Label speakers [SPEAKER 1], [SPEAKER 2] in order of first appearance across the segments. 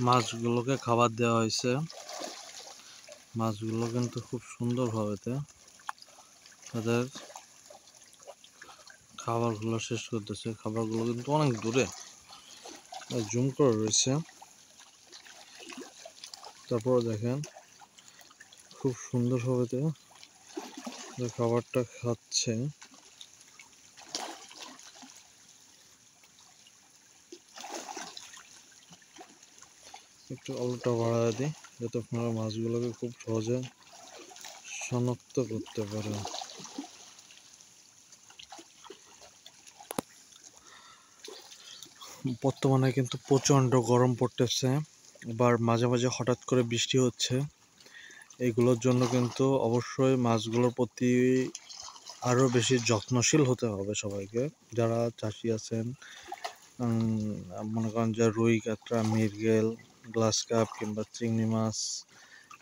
[SPEAKER 1] মাছগুলোকে খাবার দেওয়া হয়েছে। মাছগুলো কিন্তু খুব সুন্দরভাবে তাদের খাবারগুলো শেষ করতেছে। খাবারগুলো কিন্তু অনেক দূরে জুম করে রয়েছে। তারপরে দেখেন খুব সুন্দরভাবে খাবারটা খাচ্ছে। একটু আলোটা বাড়ায় দিই যাতে আপনারা মাছগুলোকে খুব সহজে শনাক্ত করতে পারেন। বর্তমানে কিন্তু প্রচণ্ড গরম পড়তেছে, আবার মাঝে মাঝে হঠাৎ করে বৃষ্টি হচ্ছে। এগুলোর জন্য কিন্তু অবশ্যই মাছগুলোর প্রতি আরও বেশি যত্নশীল হতে হবে সবাইকে। যারা চাষি আছেন, মনে করেন যে রুই, কাতলা, মৃগেল, গ্লাস কাপ কিংবা চিংড়ি মাছ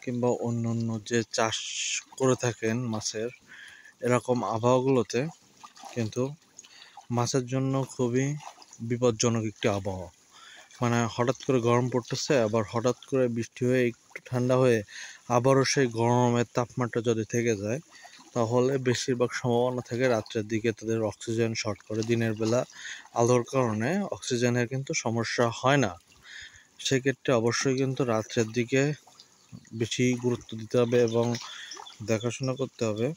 [SPEAKER 1] কিংবা অন্য অন্য যে চাষ করে থাকেন মাছের, এরকম আবহাওয়াগুলোতে কিন্তু মাছের জন্য খুবই বিপজ্জনক একটি আবহাওয়া। মানে হঠাৎ করে গরম পড়তেছে, আবার হঠাৎ করে বৃষ্টি হয়ে একটু ঠান্ডা হয়ে আবারও সেই গরমের তাপমাত্রা যদি থেকে যায়, তাহলে বেশিরভাগ সম্ভাবনা থাকে রাত্রের দিকে তাদের অক্সিজেন শর্ট করে। দিনের বেলা আলোর কারণে অক্সিজেনের কিন্তু সমস্যা হয় না। সেক্ষেত্রে অবশ্যই কিন্তু রাত্রের দিকে বেশি গুরুত্ব দিতে হবে এবং দেখাশোনা করতে হবে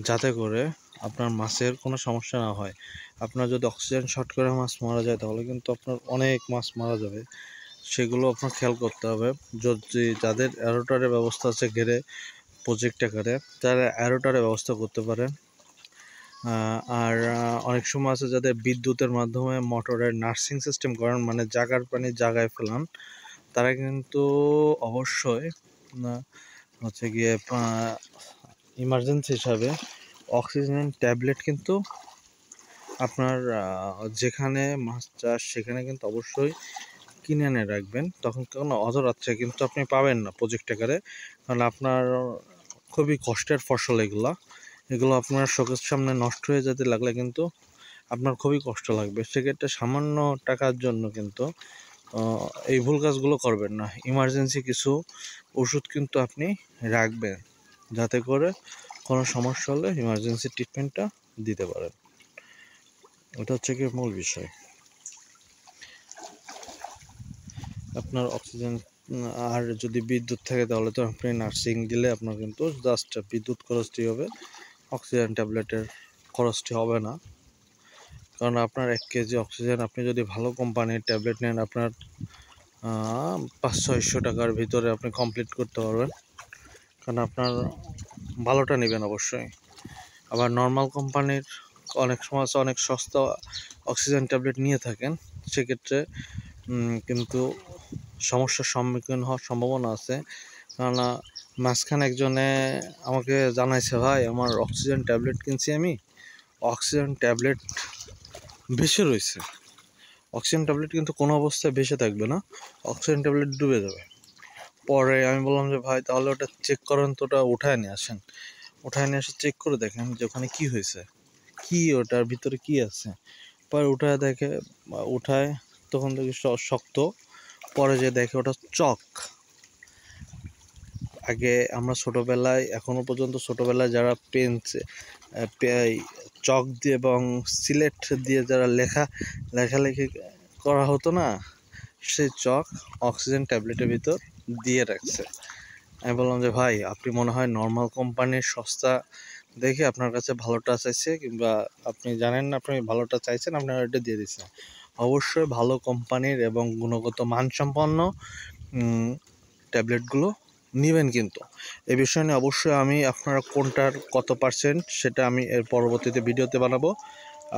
[SPEAKER 1] যাতে করে আপনার মাছের কোনো সমস্যা না হয়। আপনার যদি অক্সিজেন শর্ট করে মাছ মারা যায়, তাহলে কিন্তু আপনার অনেক মাছ মারা যাবে। সেগুলো আপনার খেয়াল করতে হবে। যদি যাদের অ্যারোটারের ব্যবস্থা আছে ঘেরে প্রজেক্ট আকারে, তারা অ্যারোটারের ব্যবস্থা করতে পারেন। আর অনেক সময় আছে যাদের বিদ্যুতের মাধ্যমে মোটরের নার্সিং সিস্টেম করেন, মানে জাগার পানি জাগায় ফেলান, তারা কিন্তু অবশ্যই হচ্ছে গিয়ে ইমার্জেন্সি হিসাবে অক্সিজেন ট্যাবলেট কিন্তু আপনার যেখানে মাছ চাষ সেখানে কিন্তু অবশ্যই কিনে এনে রাখবেন। তখন কোনো অধরাত্রে কিন্তু আপনি পাবেন না প্রজেক্ট আকারে, কারণ আপনার খুবই কষ্টের ফসল এগুলো আপনার চোখের সামনে নষ্ট হয়ে যেতে লাগলে কিন্তু আপনার খুবই কষ্ট লাগবে। সেক্ষেত্রে সামান্য টাকার জন্য কিন্তু এই ভুল কাজগুলো করবেন না। ইমার্জেন্সি কিছু ওষুধ কিন্তু আপনি রাখবেন, যাতে করে কোনো সমস্যা হলে ইমার্জেন্সি ট্রিটমেন্টটা দিতে পারেন। এটা হচ্ছে কি মূল বিষয়। আপনার অক্সিজেন আর যদি বিদ্যুৎ থাকে তাহলে তো আপনি নার্সিং দিলে আপনার কিন্তু জাস্ট বিদ্যুৎ খরচটি হবে, অক্সিজেন ট্যাবলেটের খরচটি হবে না। কারণ আপনার 1 কেজি অক্সিজেন আপনি যদি ভালো কোম্পানির ট্যাবলেট নেন, আপনার 500-600 টাকার ভিতরে আপনি কমপ্লিট করতে পারবেন। কারণ আপনার ভালোটা নেবেন অবশ্যই। আবার নর্মাল কোম্পানির অনেক সময় অনেক সস্তা অক্সিজেন ট্যাবলেট নিয়ে থাকেন, সেক্ষেত্রে কিন্তু সমস্যার সম্মুখীন হওয়ার সম্ভাবনা আছে। কেননা মাঝখানে একজনে আমাকে জানাইছে, ভাই আমার অক্সিজেন ট্যাবলেট কিনছি, আমি অক্সিজেন ট্যাবলেট ভেসে রয়েছে। অক্সিজেন ট্যাবলেট কিন্তু কোনো অবস্থায় ভেসে থাকবে না, অক্সিজেন ট্যাবলেট ডুবে যাবে। পরে আমি বললাম যে ভাই তাহলে ওটা চেক করেন তো, ওটা উঠায় নিয়ে আসেন। উঠায় নিয়ে এসে চেক করে দেখেন যে ওখানে কী হয়েছে, কী ওটার ভিতরে কী আছে। পরে উঠায় তখন দেখি শক্ত, পরে যে দেখে ওটা চক। আগে আমরা ছোটোবেলায়, এখনও পর্যন্ত ছোটোবেলায় যারা চক দিয়ে এবং সিলেট দিয়ে যারা লেখালেখি করা হতো না, সেই চক অক্সিজেন ট্যাবলেটের ভিতর দিয়ে রাখছে। আমি বললাম যে ভাই আপনি মনে হয় নর্মাল কোম্পানির সস্তা দেখে আপনার কাছে ভালোটা চাইছে, কিংবা আপনি জানেন না আপনি ভালোটা চাইছেন, আপনার এটা দিয়ে দিচ্ছে। অবশ্যই ভালো কোম্পানির এবং গুণগত মানসম্পন্ন ট্যাবলেটগুলো নেবেন। কিন্তু এই বিষয় নিয়ে অবশ্যই আমি আপনারা কোনটার কত % সেটা আমি এর পরবর্তীতে ভিডিওতে বানাবো।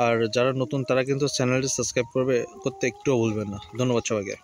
[SPEAKER 1] আর যারা নতুন তারা কিন্তু চ্যানেলটি সাবস্ক্রাইব করতে একটুও ভুলবেন না। ধন্যবাদ সবাইকে।